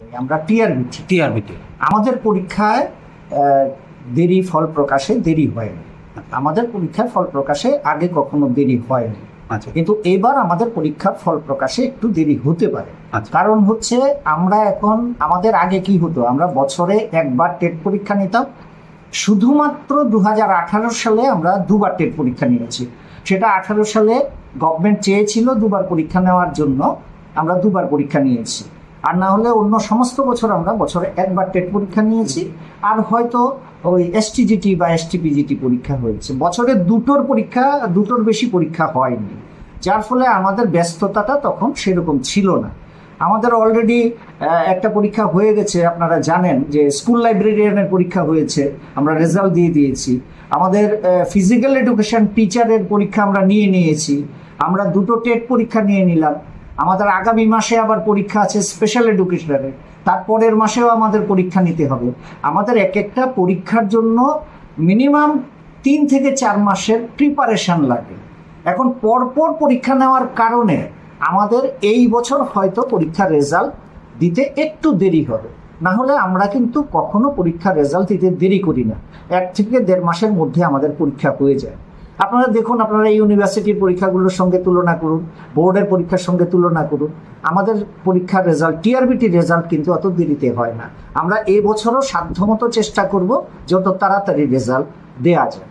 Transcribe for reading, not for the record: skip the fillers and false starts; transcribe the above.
আমরা TRBT TRBT আমাদের পরীক্ষায় দেরি ফল প্রকাশে দেরি হয়নি। আমাদের পরীক্ষার ফল প্রকাশে আগে কখনো দেরি হয়নি। আচ্ছা, কিন্তু এবার আমাদের পরীক্ষার ফল প্রকাশে একটু দেরি হতে পারে। আচ্ছা। কারণ হচ্ছে আমরা এখন, আমাদের আগে কি হতো, আমরা বছরে একবার টেট পরীক্ষা নিতাম। শুধুমাত্র 2018 সালে আমরা দুবার টেট পরীক্ষা নিয়েছি। সেটা 18 সালে গভর্নমেন্ট চেয়েছিল দুবার পরীক্ষা নেওয়ার জন্য, আমরা দুবার পরীক্ষা নিয়েছি। আর না হলে অন্য সমস্ত বছর আমরা বছরে একবার টেট পরীক্ষা নিয়েছি, আর হয়তো ওই এসটিজিটি বা এসটিপিজিটি পরীক্ষা হয়েছে। বছরে দুটোর বেশি পরীক্ষা হয়নি, যার ফলে আমাদের ব্যস্ততাটা তখন সেরকম ছিল না। আমাদের অলরেডি একটা পরীক্ষা হয়ে গেছে, আপনারা জানেন যে স্কুল লাইব্রেরিয়ানের পরীক্ষা হয়েছে, আমরা রেজাল্ট দিয়ে দিয়েছি। আমাদের ফিজিক্যাল এডুকেশন টিচারের পরীক্ষা আমরা নিয়েছি। আমরা দুটো টেট পরীক্ষা নিয়ে নিলাম। আমাদের আগামী মাসে আবার পরীক্ষা আছে স্পেশাল এডুকেশনের, তারপরের মাসেও আমাদের পরীক্ষা নিতে হবে। আমাদের এক একটা পরীক্ষার জন্য মিনিমাম 3 থেকে 4 মাসের প্রিপারেশন লাগে। এখন পরপর পরীক্ষা নেওয়ার কারণে আমাদের এই বছর হয়তো পরীক্ষার রেজাল্ট দিতে একটু দেরি হবে। না হলে আমরা কিন্তু কখনো পরীক্ষার রেজাল্ট দিতে দেরি করি না। 1 থেকে 1.5 মাসের মধ্যে আমাদের পরীক্ষা হয়ে যায়। আপনারা দেখুন, আপনারা এই ইউনিভার্সিটির পরীক্ষাগুলোর সঙ্গে তুলনা করুন, বোর্ডের পরীক্ষার সঙ্গে তুলনা করুন। আমাদের পরীক্ষার রেজাল্ট, টিআরবিটির রেজাল্ট কিন্তু অত দেরিতে হয় না। আমরা এই বছরও সাধ্যমতো চেষ্টা করব যত তাড়াতাড়ি রেজাল্ট দেওয়া যায়।